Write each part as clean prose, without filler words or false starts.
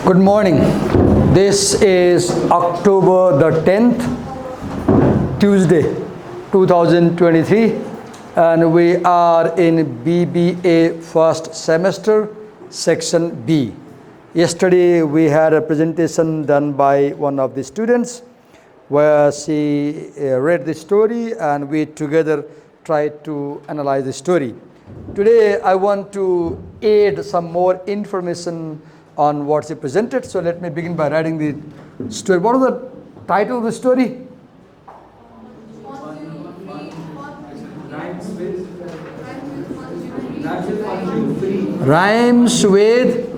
Good morning. This is October the 10th, Tuesday, 2023, and we are in BBA first semester, section B. Yesterday we had a presentation done by one of the students where she read the story and we together tried to analyze the story. Today I want to add some more information on what she presented. So let me begin by writing the story. What is the title of the story? Rhymes with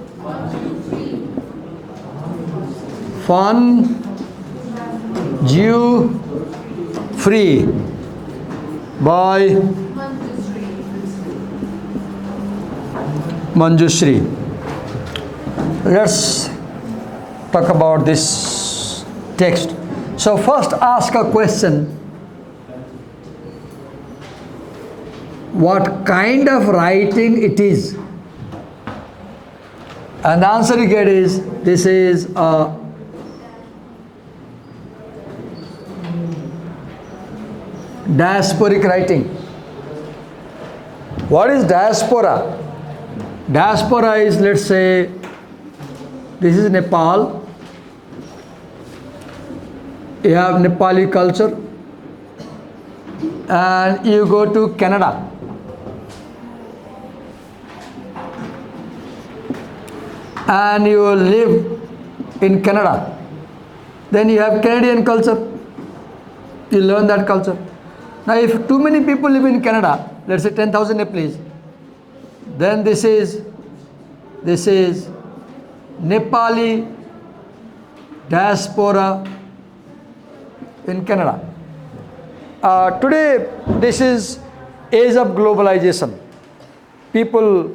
fun, Jew, free by Manjushri. Let's talk about this text. So first ask a question. What kind of writing it is? And the answer you get is, this is a diasporic writing. What is diaspora? Diaspora is, let's say, this is Nepal. You have Nepali culture, and you go to Canada. And you live in Canada. Then you have Canadian culture. You learn that culture. Now if too many people live in Canada, let's say 10,000 Nepalese, then this is Nepali diaspora in Canada. Today, this is age of globalization. People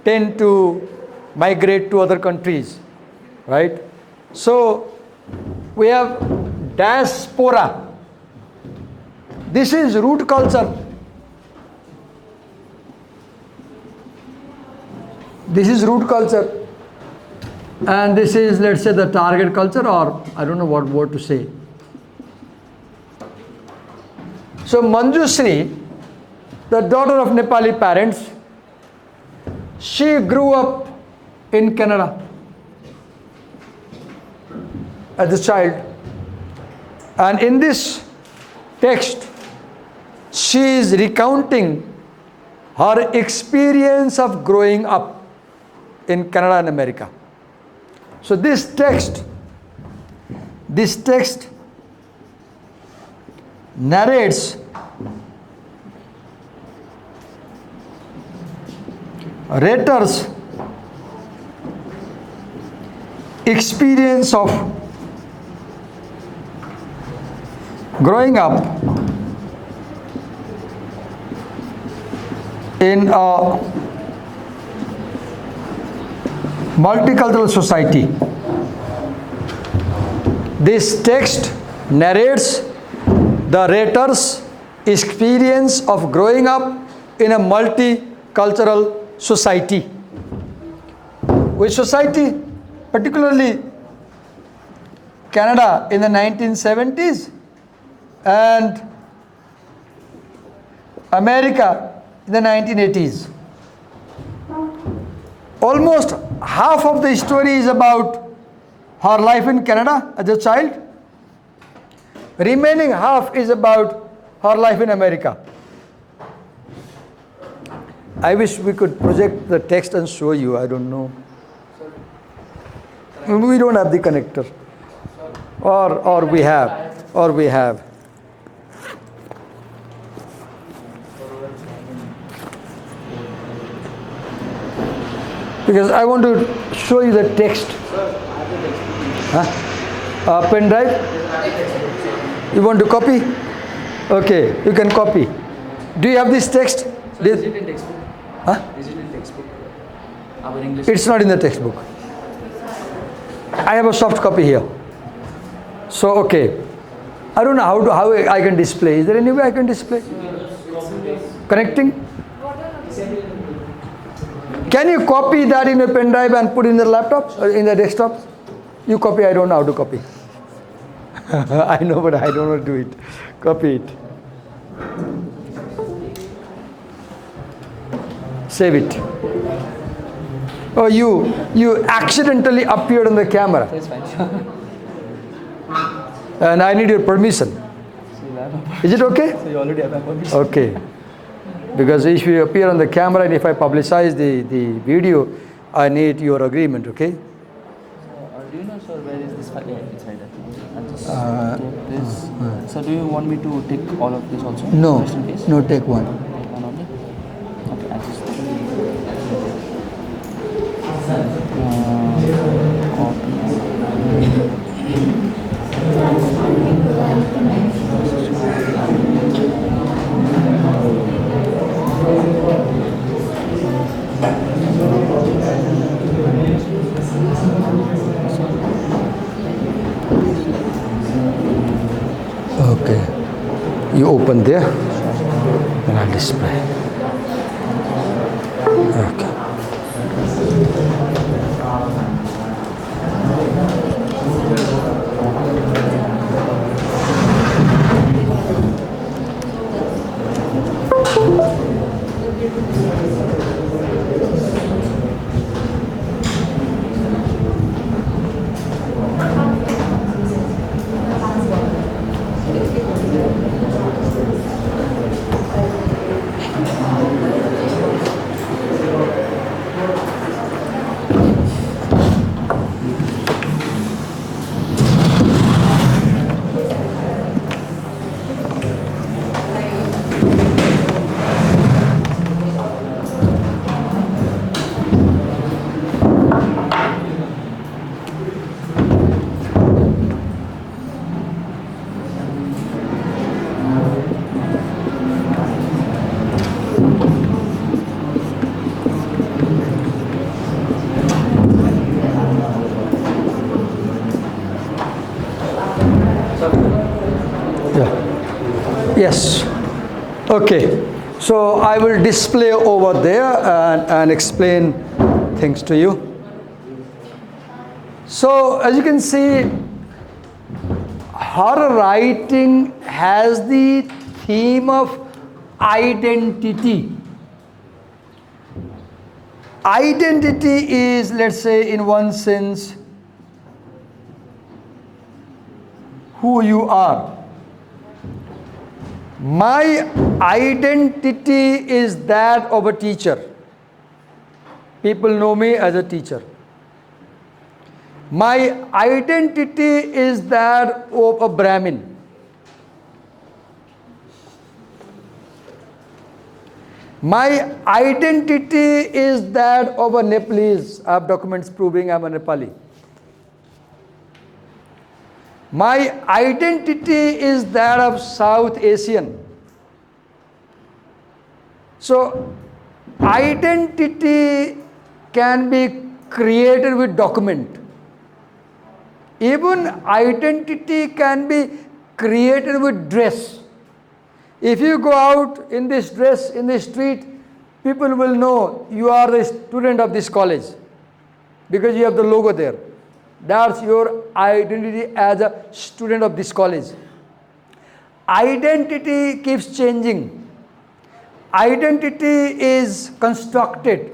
tend to migrate to other countries, right? So, we have diaspora. This is root culture. This is root culture. And this is, let's say, the target culture, or I don't know what word to say. So Manjushri, the daughter of Nepali parents, she grew up in Canada as a child. And in this text, she is recounting her experience of growing up in Canada and America. So this text narrates writer's experience of growing up in a multicultural society. This text narrates the writer's experience of growing up in a multicultural society. Which society? Particularly Canada in the 1970s and America in the 1980s. Almost half of the story is about her life in Canada as a child. Remaining half is about her life in America. I wish we could project the text and show you. I don't know. We don't have the connector. Or we have. Because I want to show you the text. Pen drive? You want to copy? Okay, you can copy. Do you have this text? Is it in textbook? Is it in textbook? Our English. It's not in the textbook. I have a soft copy here. So, okay. I don't know how I can display. Is there any way I can display? Connecting? Can you copy that in a pen drive and put in the laptop or in the desktop? You copy, I don't know how to copy. I know, but I don't know how to do it. Copy it. Save it. Oh, you accidentally appeared on the camera. That's fine. And I need your permission. Is it okay? So you already have my permission. Okay. Because if you appear on the camera and if I publicize the video, I need your agreement, okay? Do you know, sir, where is this file? Yeah, it's right there. I'll just take this. So do you want me to take all of this also? No, Just in case? no, take one. Take one only? Okay, I'll just Okay. You open there and I'll display. Okay. Yes. Okay. So I will display over there and explain things to you. So as you can see, her writing has the theme of identity. Identity is, let's say, in one sense, who you are. My identity is that of a teacher. People know me as a teacher. My identity is that of a Brahmin. My identity is that of a Nepalese. I have documents proving I'm a Nepali. My identity is that of South Asian. So, identity can be created with document. Even identity can be created with dress. If you go out in this dress in the street, people will know you are a student of this college because you have the logo there. That's your identity as a student of this college. Identity keeps changing. Identity is constructed,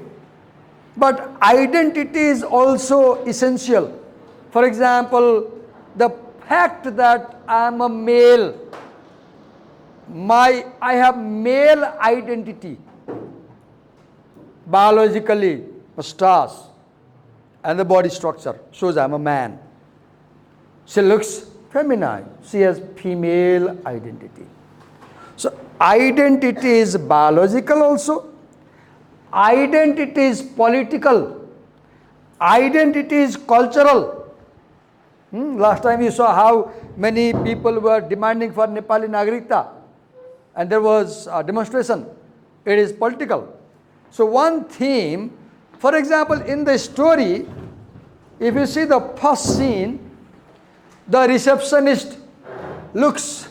but identity is also essential. For example, the fact that I am a male, I have male identity. Biologically, mustache and the body structure shows I'm a man. She looks feminine. She has female identity. So identity is biological also. Identity is political. Identity is cultural. Last time you saw how many people were demanding for Nepali Nagarikta and there was a demonstration. It is political. So one theme, for example, in the story, if you see the first scene, the receptionist looks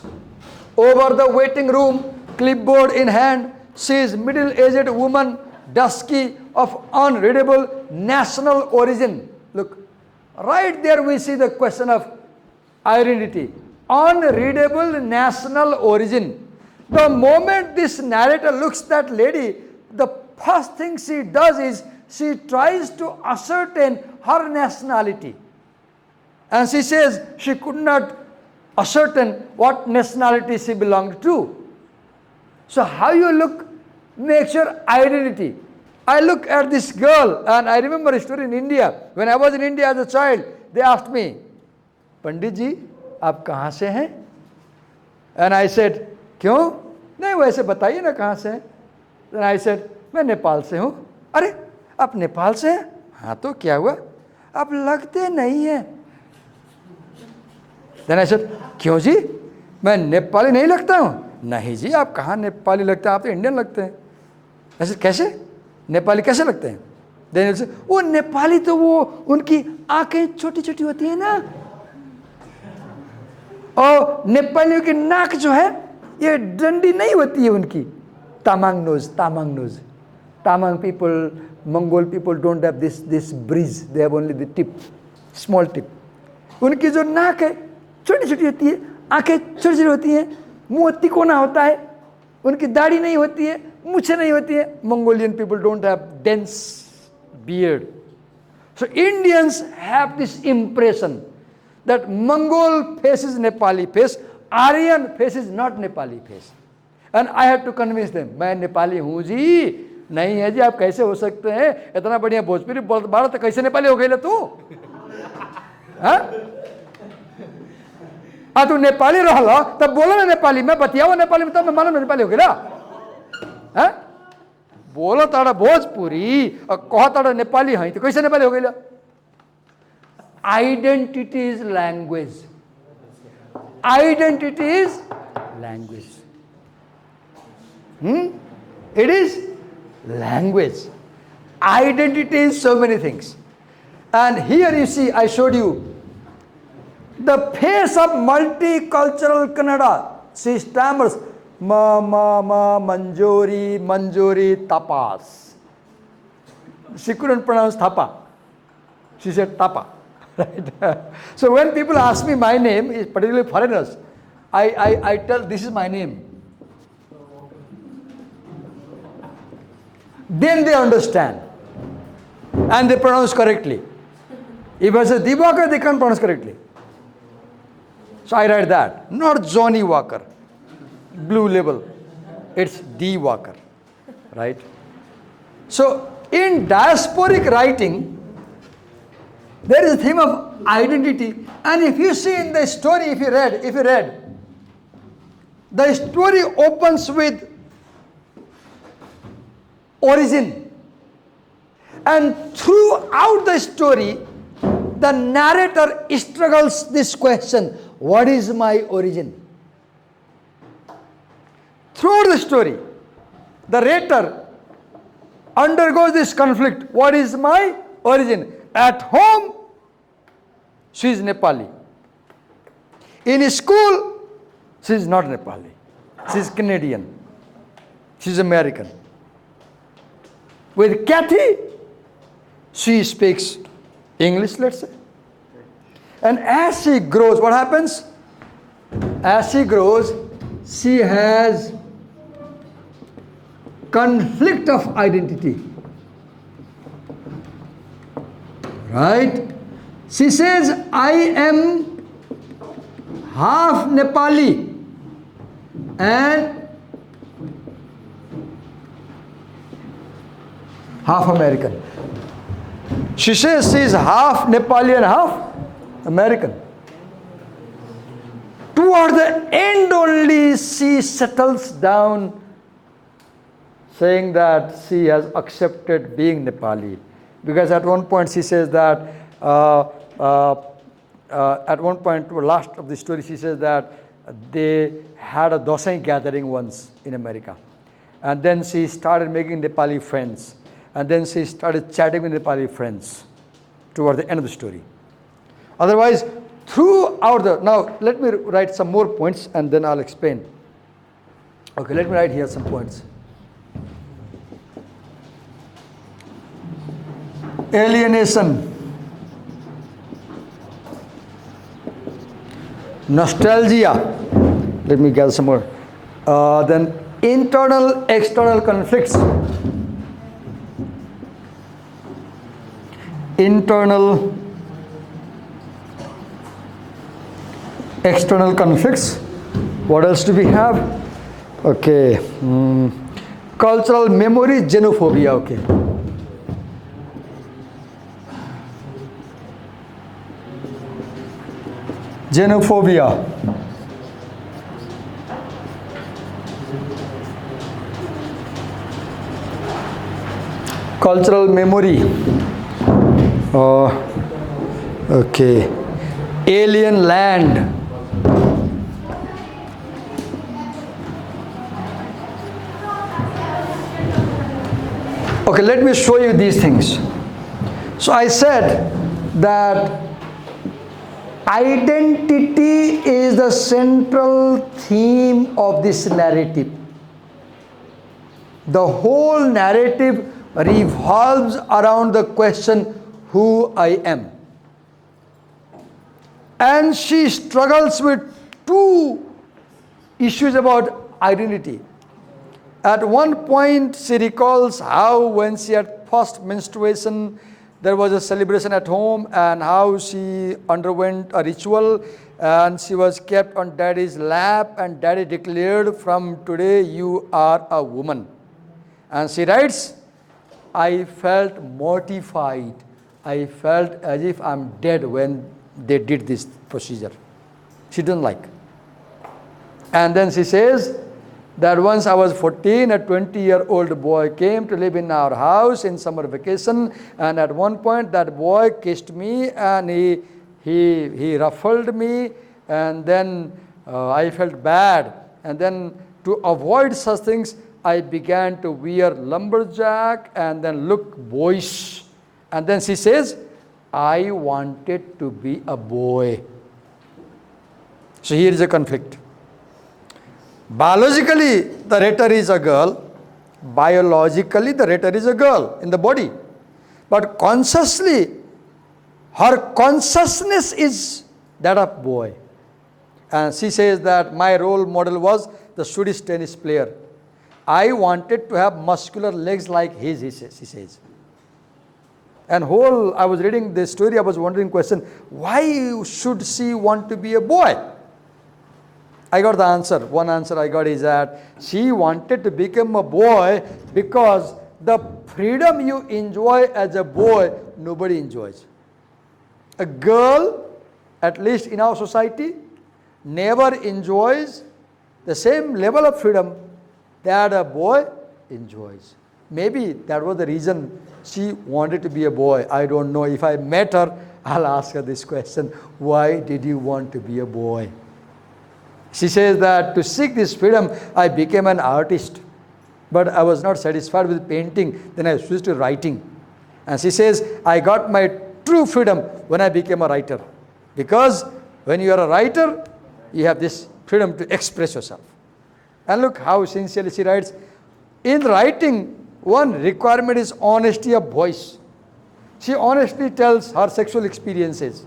over the waiting room, clipboard in hand. She is middle-aged woman, dusky, of unreadable national origin. Look, Right there we see the question of identity. Unreadable national origin. The moment this narrator looks at that lady, the first thing she does is she tries to ascertain her nationality. And she says she could not ascertain what nationality she belonged to. So how you look makes your identity. I look at this girl and I remember a story in India. When I was in India as a child, they asked me, Pandit ji, आप कहाँ से हैं? And I said, क्यों? नहीं वैसे बताइए ना कहाँ से हैं? Then I said, मैं नेपाल से हूँ. अरे आप नेपाल से हैं? हाँ तो क्या हुआ? आप लगते नहीं हैं. Then I said, क्यों जी? मैं नेपाली नहीं लगता हूँ. नहीं जी, आप कहाँ नेपाली लगते हैं? आप तो इंडियन लगते हैं. I said, कैसे? नेपाली कैसे लगते हैं? Then he said, वो नेपाली तो वो उनकी आंखें छोटी छोटी होती हैं ना. और नेपालियों की नाक जो है ये डंडी नहीं होती है उनकी. Tamang nose. Tamang people, Mongol people don't have this bridge. They have only the tip, small tip. उनकी जो नाक है छोटी छोटी होती है, आंखें छोटी छोटी होती हैं, मुंह तिकोना होता है, उनकी दाढ़ी नहीं होती है, मूछें नहीं होती है. Mongolian people don't have dense beard. So Indians have this impression that Mongol face is Nepali face, Aryan face is not Nepali face. And I had to convince them, मैं नेपाली हूँ जी. नहीं है जी, आप कैसे हो सकते हैं? इतना बढ़िया भोजपुरी बोल तो कैसे नेपाली हो गई तू? हाँ? तू नेपाली रहा तब बोलो ना नेपाली, मैं बतियाओ नेपाली में तब मैं मानो नेपाली हो गया. हाँ? बोलो ताड़ा भोजपुरी और कहो ताड़ा नेपाली है तो कैसे नेपाली हो गया? Identity is language. Identity is language. It is language. Identity is so many things. And here you see, I showed you the face of multicultural Kannada. She stammers, manjori, tapas. She couldn't pronounce thapa. She said tapa. Right? So when people ask me my name, particularly foreigners, I tell this is my name. Then they understand and they pronounce correctly. If I say Diwakar, they can't pronounce correctly. So I write that, not Johnny Walker, blue label. It's D Walker, right? So in diasporic writing, there is a theme of identity. And if you see in the story, if you read, the story opens with origin. And throughout the story, the narrator struggles this question, what is my origin? Throughout the story, the writer undergoes this conflict, what is my origin? At home, she is Nepali. In school, she is not Nepali. She is Canadian. She is American. With Kathy, she speaks English, let's say. And as she grows, what happens? As she grows, she has conflict of identity. Right? She says, I am half Nepali and half American. She says she is half Nepali and half American. Toward the end only she settles down saying that she has accepted being Nepali. Because at one point she says that, at one point, last of the story, she says that they had a Dosai gathering once in America. And then she started making Nepali friends. And then she started chatting with Nepali friends toward the end of the story. Otherwise, throughout the, now let me write some more points and then I'll explain. Okay, let me write here some points. Alienation. nostalgia. Let me get some more. Then internal, external conflicts. Internal, external conflicts. What else do we have? Okay. Cultural memory, xenophobia. Okay. Xenophobia. Cultural memory. Okay. Alien land. Okay, let me show you these things. So I said that identity is the central theme of this narrative. The whole narrative revolves around the question, who I am. And she struggles with two issues about identity. At one point, she recalls how when she had first menstruation, there was a celebration at home, and how she underwent a ritual, and she was kept on daddy's lap, and daddy declared, from today you are a woman. And she writes, I felt mortified. I felt as if I'm dead when they did this procedure. She didn't like. And then she says that once I was 14, a 20-year-old boy came to live in our house in summer vacation, and at one point that boy kissed me, and he ruffled me, and then I felt bad. And then to avoid such things, I began to wear lumberjack and then look boyish. And then she says, I wanted to be a boy. So here is a conflict. Biologically, the writer is a girl. Biologically, the writer is a girl in the body. But consciously, her consciousness is that of boy. And she says that my role model was the Swedish tennis player. I wanted to have muscular legs like his, she says. And I was reading this story, I was wondering question, why should she want to be a boy? I got the answer. One answer I got is that she wanted to become a boy because the freedom you enjoy as a boy, nobody enjoys. A girl, at least in our society, never enjoys the same level of freedom that a boy enjoys. Maybe that was the reason she wanted to be a boy. I don't know. If I met her, I'll ask her this question. Why did you want to be a boy? She says that to seek this freedom, I became an artist. But I was not satisfied with painting. Then I switched to writing. And she says, I got my true freedom when I became a writer. Because when you are a writer, you have this freedom to express yourself. And look how sincerely she writes. In writing, one requirement is honesty of voice. She honestly tells her sexual experiences.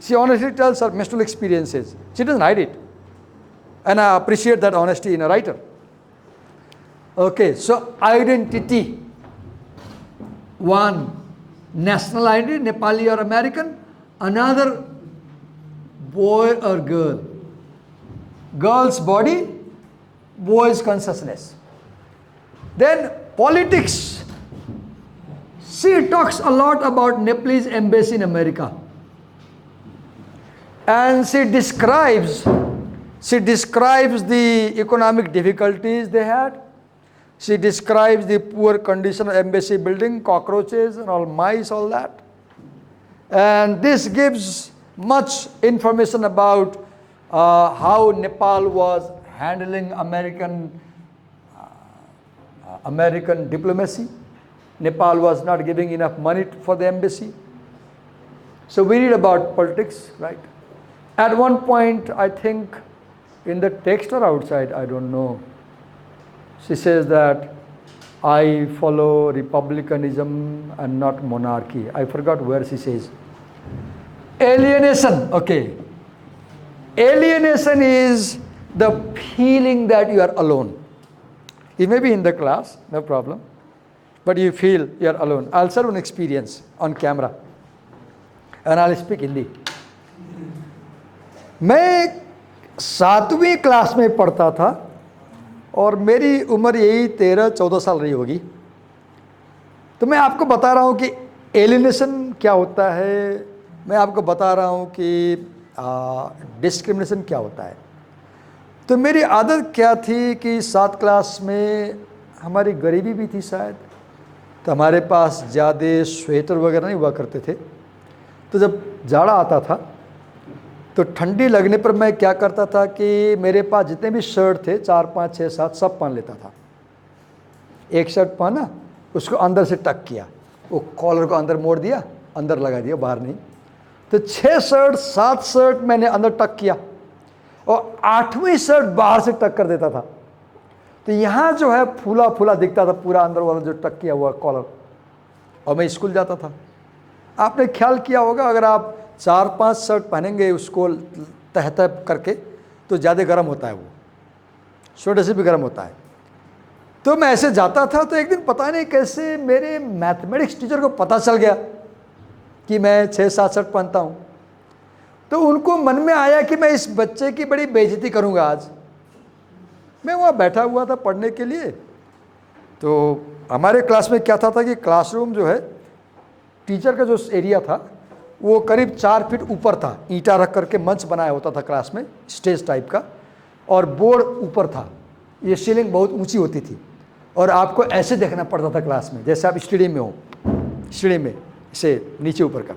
She honestly tells her menstrual experiences. She doesn't hide it. And I appreciate that honesty in a writer. Okay, so identity. One, national identity, Nepali or American. Another, boy or girl. Girl's body, boy's consciousness. Then politics. She talks a lot about Nepalese embassy in America. And she describes the economic difficulties they had. She describes the poor condition of embassy building, cockroaches and all mice, all that. And this gives much information about how Nepal was handling American diplomacy. Nepal was not giving enough money for the embassy. So we read about politics, right? At one point, I think in the text or outside, I don't know, she says that I follow republicanism and not monarchy. I forgot where she says. Alienation, okay. alienation is the feeling that you are alone. You may be in the class, no problem, but you feel you are alone. I'll share an experience on camera and I'll speak Hindi. मैं 7वीं class में पढ़ता था और मेरी उम्र यही 13-14 साल रही होगी। तो मैं आपको बता रहा हूँ कि एलिनेशन क्या होता है, मैं आपको बता रहा हूँ कि डिस्क्रिमिनेशन क्या होता है। तो मेरी आदत क्या थी कि 7 क्लास में हमारी गरीबी भी थी शायद, तो हमारे पास ज़्यादा स्वेटर वगैरह नहीं हुआ करते थे। तो जब जाड़ा आता था तो ठंडी लगने पर मैं क्या करता था कि मेरे पास जितने भी शर्ट थे 4, 5, 6, 7 सब पहन लेता था। एक शर्ट पहना, उसको अंदर से टक किया, वो कॉलर को अंदर मोड़ दिया, अंदर लगा दिया, बाहर नहीं। तो 6 शर्ट 7 शर्ट मैंने अंदर टक किया और 8वीं शर्ट बाहर से टक कर देता था। तो यहाँ जो है फूला फूला दिखता था पूरा अंदर वाला जो टक किया हुआ कॉलर, और मैं स्कूल जाता था। आपने ख्याल किया होगा अगर आप 4-5 शर्ट पहनेंगे उसको तह तह करके तो ज़्यादा गर्म होता है, वो स्वेटर से भी गर्म होता है। तो मैं ऐसे जाता था, तो एक दिन पता नहीं कैसे मेरे मैथमेटिक्स टीचर को पता चल गया कि मैं 6-7 शर्ट पहनता हूँ। तो उनको मन में आया कि मैं इस बच्चे की बड़ी बेइज्जती करूँगा आज। मैं वहाँ बैठा हुआ था पढ़ने के लिए। तो हमारे क्लास में क्या था कि क्लासरूम जो है, टीचर का जो एरिया था वो करीब 4 फीट ऊपर था, ईंटा रख करके मंच बनाया होता था क्लास में, स्टेज टाइप का, और बोर्ड ऊपर था। ये सीलिंग बहुत ऊंची होती थी और आपको ऐसे देखना पड़ता था क्लास में, जैसे आप स्टेडियम में हो, स्टेडियम में से नीचे ऊपर का।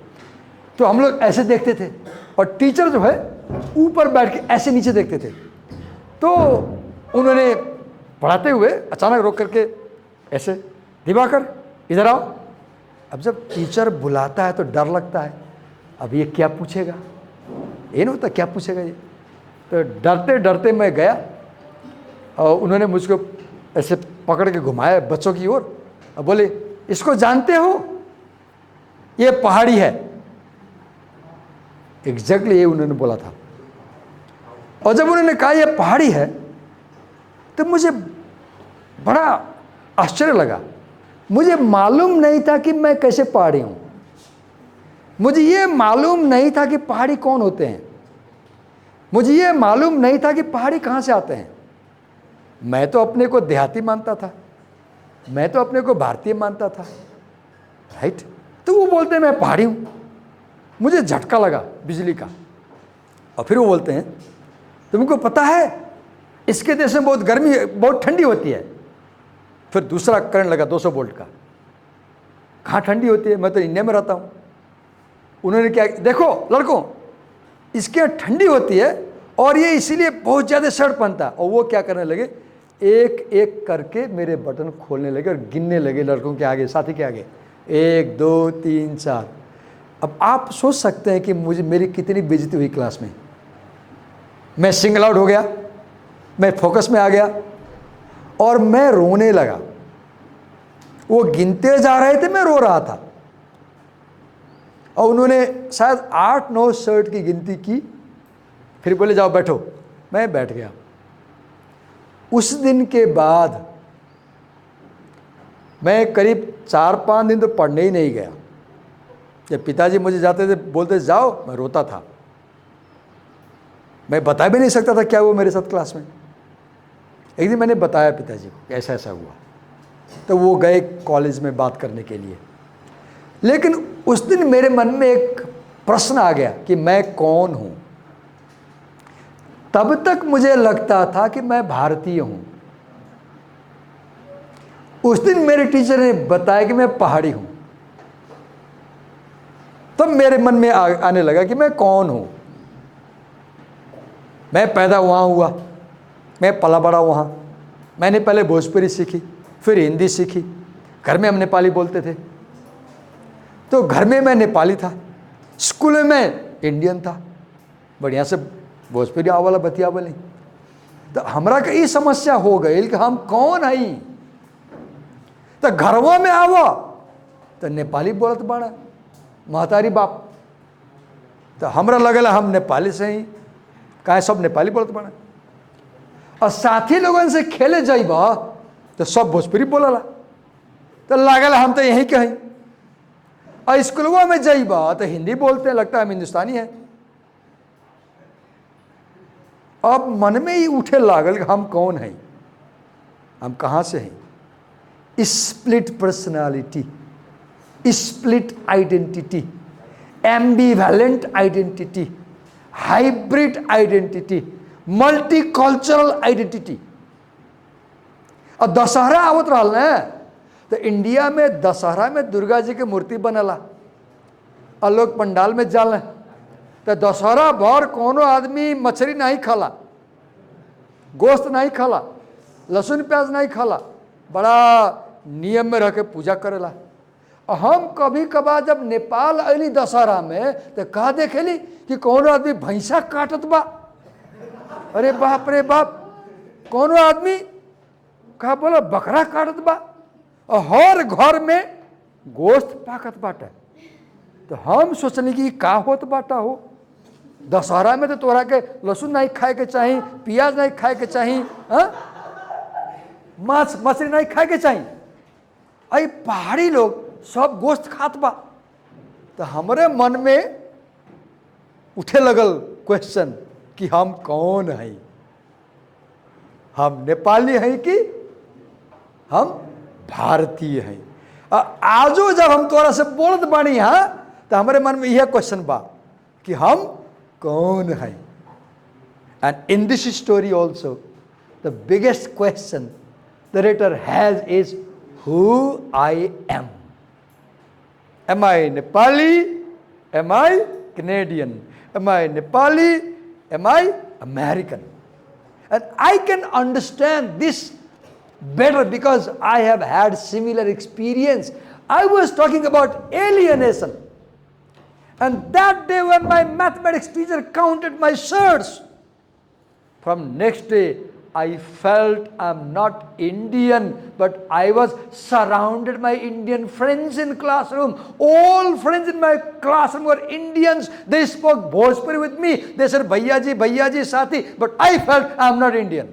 तो हम लोग ऐसे देखते थे और टीचर जो है ऊपर बैठ के ऐसे नीचे देखते थे। तो उन्होंने पढ़ाते हुए अचानक रोक करके ऐसे, दिवाकर इधर आओ। अब जब टीचर बुलाता है तो डर लगता है, अब ये क्या पूछेगा, ये नहीं होता क्या पूछेगा ये। तो डरते डरते मैं गया और उन्होंने मुझको ऐसे पकड़ के घुमाया बच्चों की ओर और बोले, इसको जानते हो, ये पहाड़ी है। एग्जैक्टली ये उन्होंने बोला था। और जब उन्होंने कहा ये पहाड़ी है तो मुझे बड़ा आश्चर्य लगा। मुझे मालूम नहीं था कि मैं कैसे पहाड़ी हूं। मुझे ये मालूम नहीं था कि पहाड़ी कौन होते हैं। मुझे ये मालूम नहीं था कि पहाड़ी कहाँ से आते हैं। मैं तो अपने को देहाती मानता था, मैं तो अपने को भारतीय मानता था, राइट। तो वो बोलते हैं मैं पहाड़ी हूं। मुझे झटका लगा बिजली का। और फिर वो बोलते हैं तुमको पता है इसके देश में बहुत गर्मी, बहुत ठंडी होती है। फिर दूसरा करंट लगा 200 वोल्ट का। कहाँ ठंडी होती है, मैं तो इंडिया में रहता हूँ। उन्होंने क्या, देखो लड़कों, इसके यहाँ ठंडी होती है और ये इसीलिए बहुत ज़्यादा शर्ट पहनता है। और वो क्या करने लगे, एक एक करके मेरे बटन खोलने लगे और गिनने लगे लड़कों के आगे, साथी के आगे, 1 2 3 4। अब आप सोच सकते हैं कि मेरी कितनी बेइज्जती हुई क्लास में। मैं सिंगल आउट हो गया, मैं फोकस में आ गया और मैं रोने लगा। वो गिनते जा रहे थे, मैं रो रहा था। और उन्होंने शायद 8-9 शर्ट की गिनती की, फिर बोले जाओ बैठो। मैं बैठ गया। उस दिन के बाद मैं करीब 4-5 दिन तो पढ़ने ही नहीं गया। जब पिताजी मुझे जाते थे बोलते जाओ, मैं रोता था। मैं बता भी नहीं सकता था क्या हुआ मेरे साथ क्लास में। एक दिन मैंने बताया पिताजी को ऐसा ऐसा हुआ, तो वो गए कॉलेज में बात करने के लिए। लेकिन उस दिन मेरे मन में एक प्रश्न आ गया कि मैं कौन हूं। तब तक मुझे लगता था कि मैं भारतीय हूं। उस दिन मेरे टीचर ने बताया कि मैं पहाड़ी हूं। तब मेरे मन में आने लगा कि मैं कौन हूं। मैं पैदा वहाँ हुआ, मैं पला बड़ा वहाँ। मैंने पहले भोजपुरी सीखी, फिर हिंदी सीखी। घर में हम नेपाली बोलते थे, तो घर में मैं नेपाली था, स्कूल में मैं इंडियन था, बढ़िया से भोजपुरी आवला बतियावल नहीं। तो हमरा के ये समस्या हो गई कि हम कौन हई। तो घरवा में आवा तो नेपाली बोलत बाड़ा महतारी बाप। तो हमरा लगल हम नेपाली से ही काहे सब नेपाली बोलत बने। और साथी लोगन से खेले जाइबा तो सब भोजपुरी बोलला, तो लागल हम तो यहीं के हैं। और स्कूलों में जाइबा तो हिंदी बोलते हैं, लगता है हम हिंदुस्तानी हैं। अब मन में ही उठे लागल कि हम कौन हैं, हम कहाँ से हैं। Split personality, split identity, ambivalent identity, hybrid identity, multicultural identity. और दशहरा आवत रहल ना, तो इंडिया में दशहरा में दुर्गा जी के मूर्ति बनला और लोग पंडाल में जाल, तो दशहरा भर कोनो आदमी मछली नहीं खाला, गोश्त नहीं खाला, लहसुन प्याज नहीं खाला, बड़ा नियम में रह के पूजा करेला। और हम कभी कभार जब नेपाल अली दशहरा में तो कहा देखेली कि कोनो आदमी भैंसा काटत बा। अरे बाप रे बाप, कोनो आदमी कहा बोला बकरा काटत बा, और हर घर में गोश्त पाकत बाटे। तो हम सोचनी कि का होत बाटा हो, दशहरा में तो तोरा के लहसुन नहीं खाए के चाहिए, प्याज नहीं खाए के चाहिए, मांस मछली नहीं खाए के चाहिए। आई पहाड़ी लोग सब गोश्त खात बा। तो हमारे मन में उठे लगल क्वेश्चन कि हम कौन हैं, हम नेपाली हैं कि हम भारतीय हैं। आजो जब हम तोरा से बोलत बानी यहाँ, तो हमारे मन में यह क्वेश्चन बा कि हम कौन हैं। And in this story also the biggest question the writer has is who I am. Am I Nepali? Am I Canadian? Am I Nepali? Am I American? And I can understand this better because I have had similar experience. I was talking about alienation. And that day when my mathematics teacher counted my shirts, from next day I felt I'm not Indian, but I was surrounded by Indian friends in classroom. All friends in my classroom were Indians. They spoke Bhojpuri with me. They said, Bhaiya ji, Sati. But I felt I'm not Indian.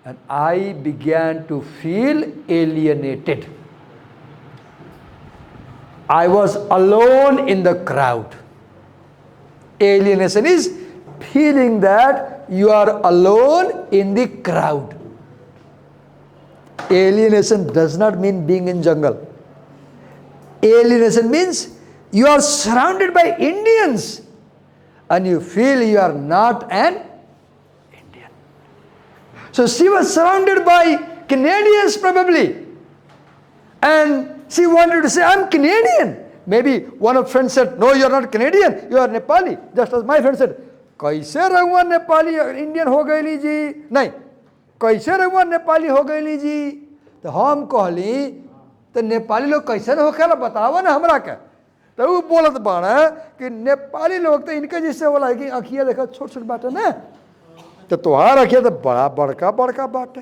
And I began to feel alienated. I was alone in the crowd. Alienation is feeling that you are alone in the crowd. Alienation does not mean being in jungle. Alienation means you are surrounded by Indians and you feel you are not an Indian. So she was surrounded by Canadians probably, and she wanted to say, I'm Canadian. Maybe one of her friends said, no, you are not Canadian, you are Nepali. Just as my friend said, कैसे रहुआ Nepali Indian हो गई जी, नहीं कैसे रहुआ नेपाली हो गई जी। तो हम कहली तो नेपाली लोग कैसे न होखेला बतावा ना हमरा के। तो वो बोलत बाड़ा कि नेपाली लोग तो इनके जैसे होला कि आँखिया देखा छोट छोट बाटे ना, तो तुहार आँखिया तो बड़ा बड़का बड़का बाटे,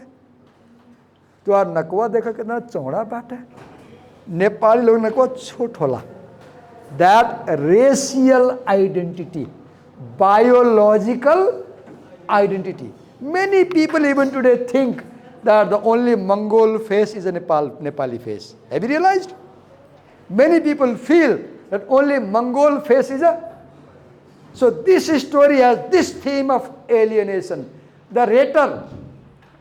तुहार नकवा देखा कितना चौड़ा बाटे। नेपाली लोग नकवा छोट होला। That racial identity, biological identity. Many people even today think that the only Mongol face is a Nepali face. Have you realized? Many people feel that only Mongol face is a... So this story has this theme of alienation. The writer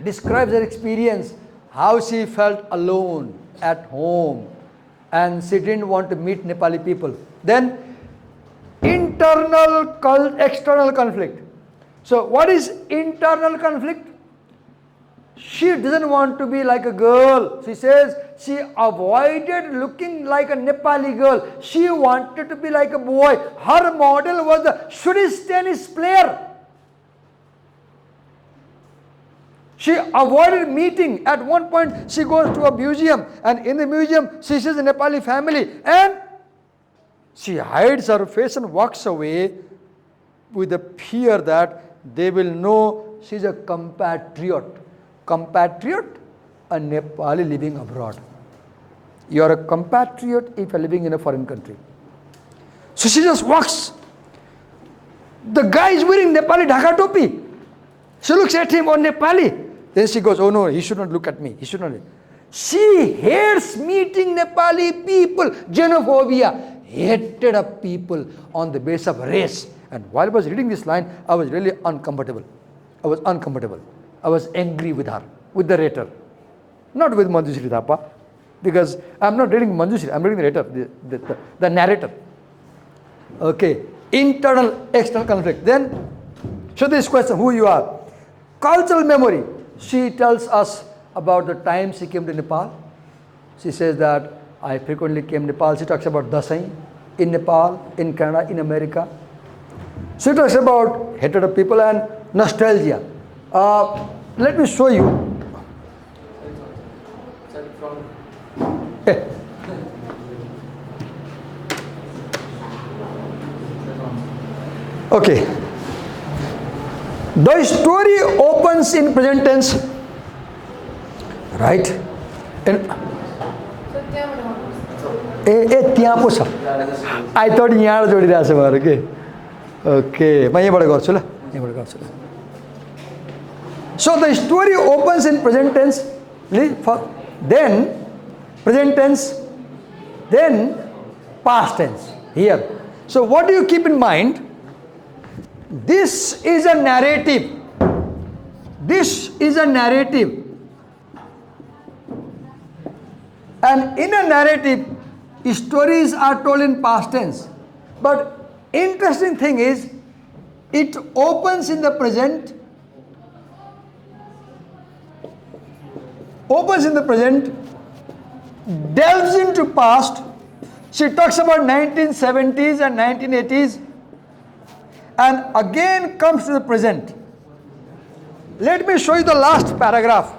describes her experience, how she felt alone at home and she didn't want to meet Nepali people. Then internal, external conflict. So what is internal conflict? She doesn't want to be like a girl. She says she avoided looking like a Nepali girl. She wanted to be like a boy. Her model was the Swedish tennis player. She avoided meeting. At one point she goes to a museum, and in the museum she sees a Nepali family, and she hides her face and walks away with the fear that they will know she's a compatriot. Compatriot, a Nepali living abroad. You are a compatriot if you are living in a foreign country. So she just walks. The guy is wearing Nepali dhaka topi. She looks at him on Nepali. Then she goes, oh no, he should not look at me. He should not. She hates meeting Nepali people. Xenophobia. Hated of people on the basis of race. And while I was reading this line, I was really uncomfortable. I was uncomfortable. I was angry with her, with the writer. Not with Manjushri Thapa. Because I'm not reading Manjushri, I'm reading the writer, the narrator. Okay. Internal, external conflict. Then, so this question, who you are. Cultural memory. She tells us about the time she came to Nepal. She says that I frequently came to Nepal. She talks about Dasai in Nepal, in Canada, in America. She talks about hatred of people and nostalgia. Let me show you. Okay. The story opens in present tense, right? I thought यहाँ जोडिरहेछ भएर के okay म यहाँबाट गर्छु ल यहाँबाट गर्छु ल So the story opens in present tense, then present tense, then past tense here. So what do you keep in mind? This is a narrative. This is a narrative. And in a narrative, stories are told in past tense. But interesting thing is, it opens in the present, delves into past. She talks about 1970s and 1980s, and again comes to the present. Let me show you the last paragraph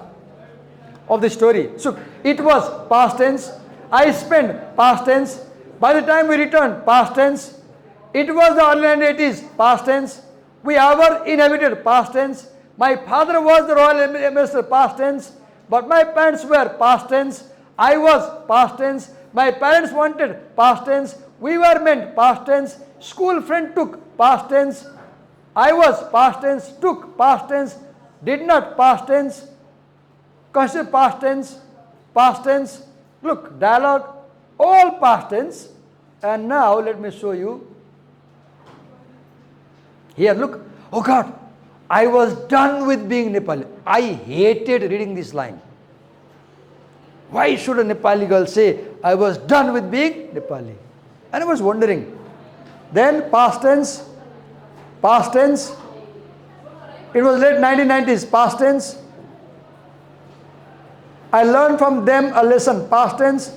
of the story. So it was past tense. I spent past tense. By the time we returned, past tense. It was the early 1980s, past tense. We ever inhabited, past tense. My father was the royal ambassador, past tense. But my parents were, past tense. I was, past tense. My parents wanted, past tense. We were meant, past tense. School friend took, past tense. I was, past tense. Took, past tense. Did not, past tense. Consider past tense, past tense. Look, dialogue, all past tense. And now let me show you. Here, look. Oh God, I was done with being Nepali. I hated reading this line. Why should a Nepali girl say, I was done with being Nepali? And I was wondering. Then past tense, past tense. It was late 1990s, past tense. I learned from them a lesson, past tense.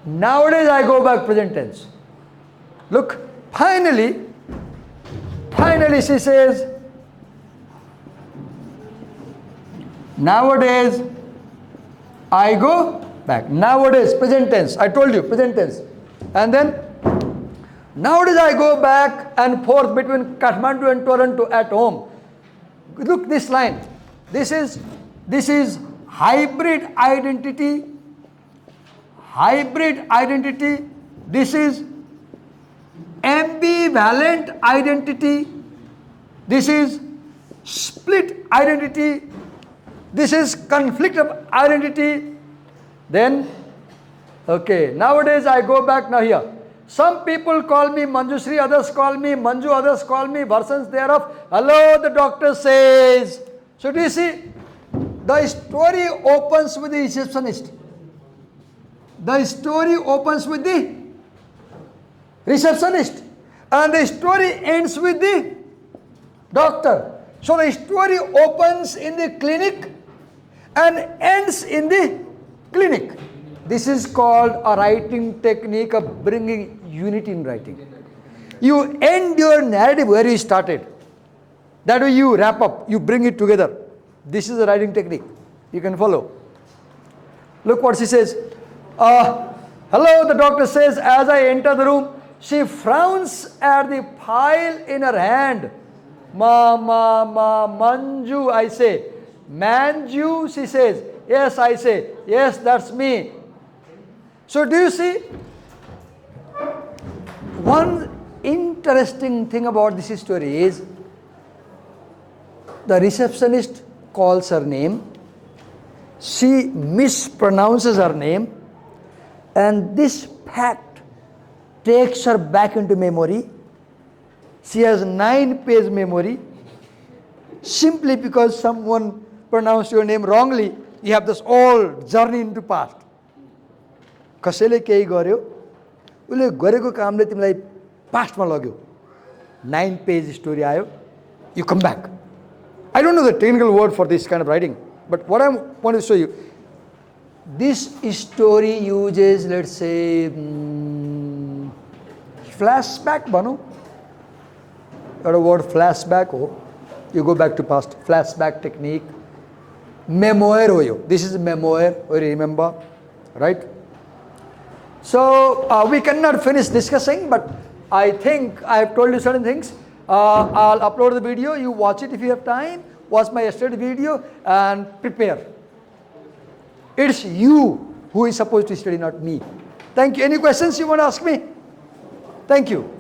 Nowadays I go back present tense. Look, finally she says, nowadays I go back. Nowadays, present tense. I told you, present tense. And then, nowadays I go back and forth between Kathmandu and Toronto at home. Look this line. This is hybrid identity. Hybrid identity. This is ambivalent identity. This is split identity. This is conflict of identity. Then, okay, nowadays I go back now here. Some people call me Manjushri, others call me Manju, others call me versions thereof. Hello, the doctor says. So do you see? The story opens with the receptionist. The story opens with the receptionist. And the story ends with the doctor. So the story opens in the clinic and ends in the clinic. This is called a writing technique of bringing unity in writing. You end your narrative where you started. That way you wrap up, you bring it together. This is a writing technique. You can follow. Look what she says. Hello, the doctor says as I enter the room. She frowns at the file in her hand. Manju, I say. Manju, she says. Yes, I say. Yes, that's me. So do you see? One interesting thing about this story is the receptionist calls her name, she mispronounces her name, and this fact takes her back into memory. She has 9-page memory. Simply because someone pronounced your name wrongly, you have this all journey into past. कसैले केही गर्यो, उसले गरेको कामले तिमीलाई पास्टमा लग्यो. 9-page story आयो, you come back. I don't know the technical word for this kind of writing, but what I want to show you, this story uses, let's say, flashback, Banu. Got a word flashback, you go back to past, flashback technique. Memoir hoyo. This is memoir, you remember, right? So we cannot finish discussing, but I think I have told you certain things. I'll upload the video, you watch it if you have time, watch my yesterday video and prepare. It's you who is supposed to study, not me. Thank you. Any questions you want to ask me? Thank you.